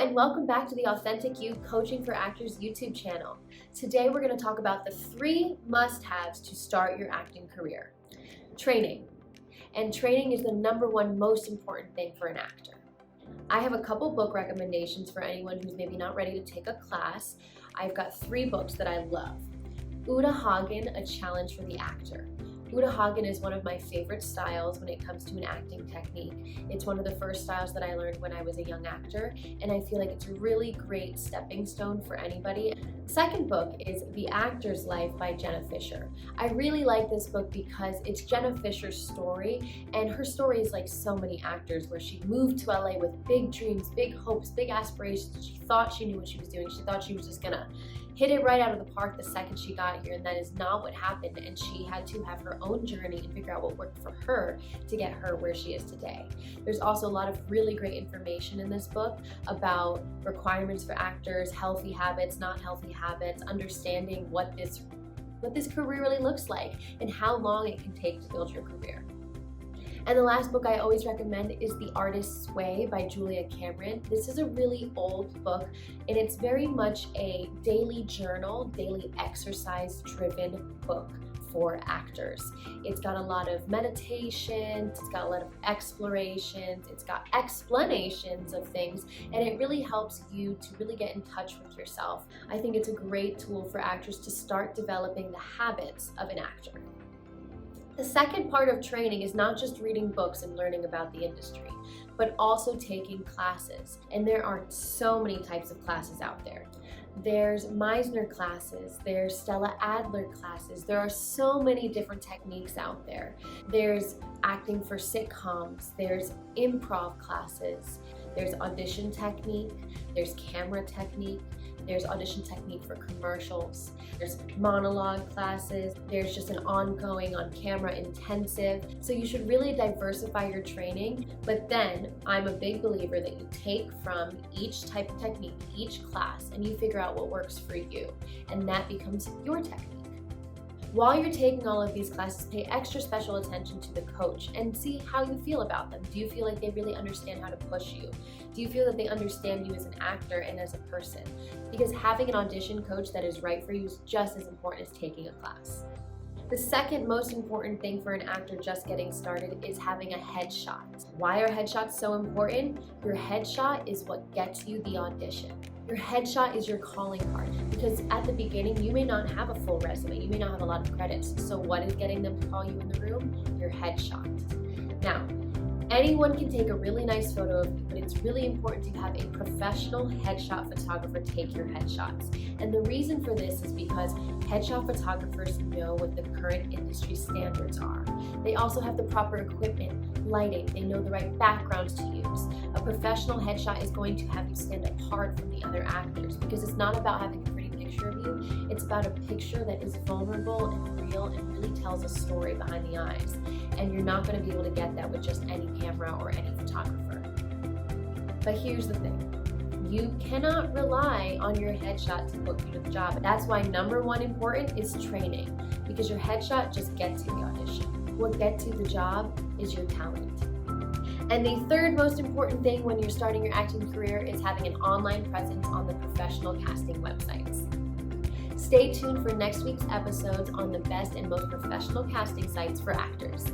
and welcome back to the Authentic You Coaching for Actors YouTube channel. Today we're going to talk about the 3 must-haves to start your acting career. Training. And training is the #1 most important thing for an actor. I have a couple book recommendations for anyone who's maybe not ready to take a class. I've got 3 books that I love. Uta Hagen, A Challenge for the Actor. Uta Hagen is one of my favorite styles when it comes to an acting technique. It's one of the first styles that I learned when I was a young actor, and I feel like it's a really great stepping stone for anybody. The second book is The Actor's Life by Jenna Fischer. I really like this book because it's Jenna Fischer's story, and her story is like so many actors where she moved to LA with big dreams, big hopes, big aspirations. She thought she knew what she was doing. She thought she was just gonna hit it right out of the park the second she got here, and that is not what happened, and she had to have her own journey and figure out what worked for her to get her where she is today. There's also a lot of really great information in this book about requirements for actors, healthy habits, not healthy habits, understanding what this career really looks like and how long it can take to build your career. And the last book I always recommend is The Artist's Way by Julia Cameron. This is a really old book, and it's very much a daily journal, daily exercise-driven book for actors. It's got a lot of meditations, it's got a lot of explorations, it's got explanations of things, and it really helps you to really get in touch with yourself. I think it's a great tool for actors to start developing the habits of an actor. The second part of training is not just reading books and learning about the industry, but also taking classes. And there are so many types of classes out there. There's Meisner classes, there's Stella Adler classes, there are so many different techniques out there. There's acting for sitcoms, there's improv classes, there's audition technique, there's camera technique, there's audition technique for commercials, there's monologue classes, there's just an ongoing on-camera intensive. So you should really diversify your training, but then I'm a big believer that you take from each type of technique, each class, and you figure out what works for you, and that becomes your technique. While you're taking all of these classes, pay extra special attention to the coach and see how you feel about them. Do you feel like they really understand how to push you? Do you feel that they understand you as an actor and as a person? Because having an audition coach that is right for you is just as important as taking a class. The second most important thing for an actor just getting started is having a headshot. Why are headshots so important? Your headshot is what gets you the audition. Your headshot is your calling card, because at the beginning you may not have a full resume, you may not have a lot of credits. So what is getting them to call you in the room? Your headshot. Now, anyone can take a really nice photo of you, but it's really important to have a professional headshot photographer take your headshots. And the reason for this is because headshot photographers know what the current industry standards are. They also have the proper equipment, lighting, they know the right backgrounds to use. A professional headshot is going to have you stand apart from the other actors, because it's not about having a pretty picture of you, it's about a picture that is vulnerable and real and really tells a story behind the eyes. And you're not going to be able to get that with just any camera or any photographer. But here's the thing. You cannot rely on your headshot to book you to the job. That's why #1 important is training, because your headshot just gets you the audition. What gets you the job is your talent. And the third most important thing when you're starting your acting career is having an online presence on the professional casting websites. Stay tuned for next week's episodes on the best and most professional casting sites for actors.